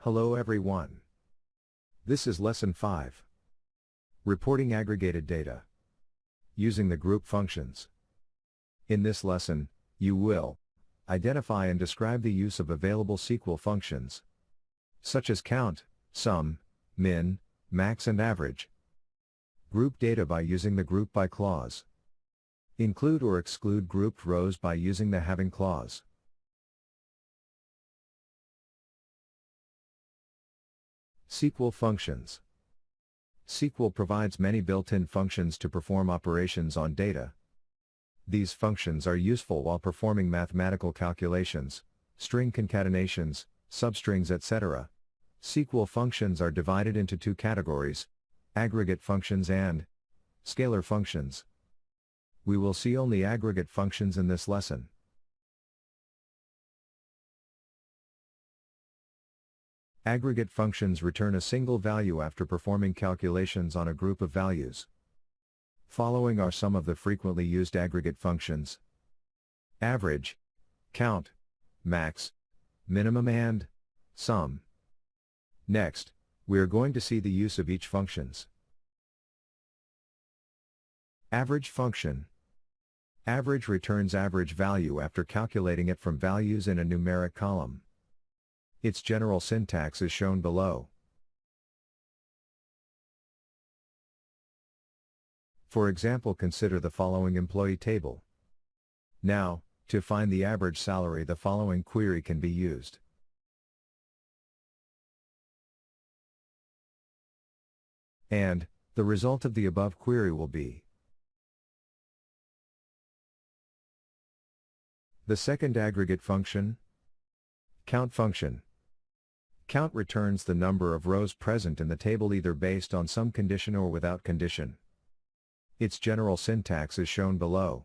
Hello everyone. This is Lesson 5. Reporting aggregated data. Using the group functions. In this lesson, you will identify and describe the use of available SQL functions, such as count, sum, min, max and average. Group data by using the group by clause. Include or exclude grouped rows by using the having clause. SQL functions. SQL provides many built-in functions to perform operations on data. These functions are useful while performing mathematical calculations, string concatenations, substrings, etc. SQL functions are divided into two categories: aggregate functions and scalar functions. We will see only aggregate functions in this lesson. Aggregate functions return a single value after performing calculations on a group of values. Following are some of the frequently used aggregate functions: average, count, max, minimum and sum. Next, we are going to see the use of each functions. Average function. Average returns average value after calculating it from values in a numeric column. Its general syntax is shown below. For example, consider the following employee table. Now, to find the average salary, the following query can be used. And the result of the above query will be. The second aggregate function, count function. Count returns the number of rows present in the table either based on some condition or without condition. Its general syntax is shown below.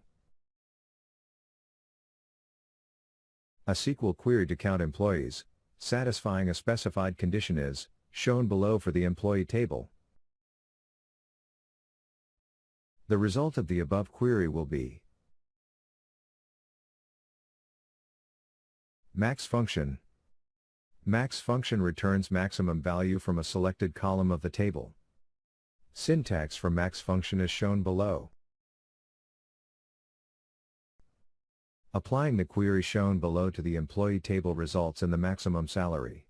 A SQL query to count employees, satisfying a specified condition is shown below for the employee table. The result of the above query will be. Max function. Max function returns maximum value from a selected column of the table. Syntax for max function is shown below. Applying the query shown below to the employee table results in the maximum salary.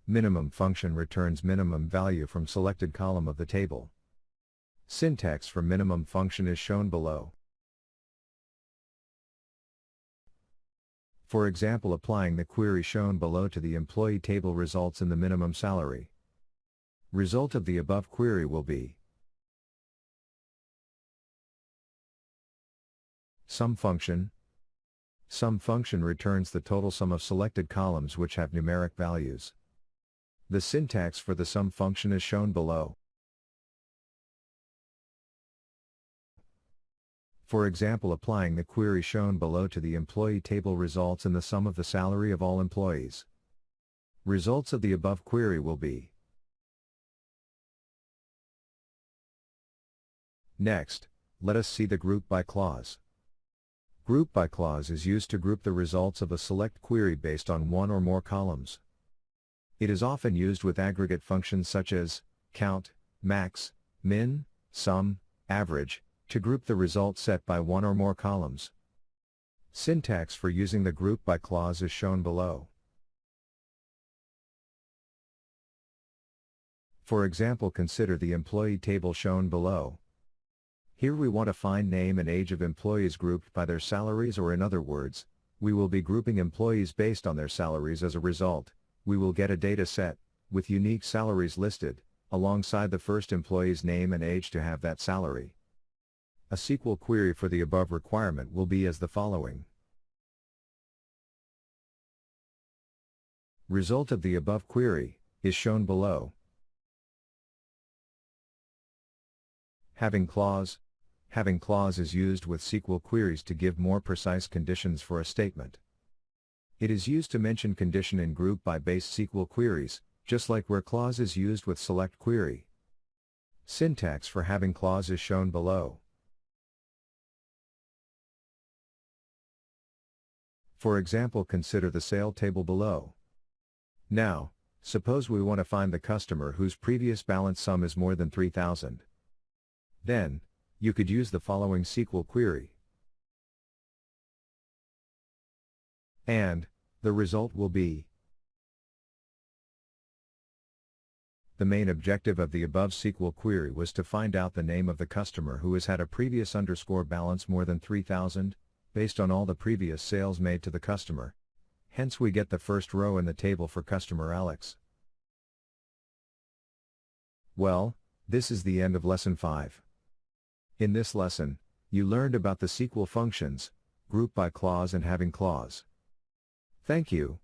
Minimum function returns minimum value from selected column of the table. Syntax for minimum function is shown below. For example, applying the query shown below to the employee table results in the minimum salary. Result of the above query will be. Sum function. Sum function returns the total sum of selected columns which have numeric values. The syntax for the sum function is shown below. For example, applying the query shown below to the employee table results in the sum of the salary of all employees. Results of the above query will be. Next, let us see the group by clause. Group by clause is used to group the results of a select query based on one or more columns. It is often used with aggregate functions such as count, max, min, sum, average, to group the result set by one or more columns. Syntax for using the group by clause is shown below. For example, consider the employee table shown below. Here we want to find name and age of employees grouped by their salaries, or in other words, we will be grouping employees based on their salaries. As a result, we will get a data set with unique salaries listed alongside the first employee's name and age to have that salary. A SQL query for the above requirement will be as the following. Result of the above query is shown below. Having clause. Having clause is used with SQL queries to give more precise conditions for a statement. It is used to mention condition in group by based SQL queries, just like where clause is used with select query. Syntax for having clause is shown below. For example, consider the sale table below. Now, suppose we want to find the customer whose previous balance sum is more than 3,000. Then, you could use the following SQL query. And, the result will be. The main objective of the above SQL query was to find out the name of the customer who has had a previous balance more than 3,000, based on all the previous sales made to the customer. Hence we get the first row in the table for customer Alex. Well, this is the end of lesson 5. In this lesson, you learned about the SQL functions, group by clause and having clause. Thank you.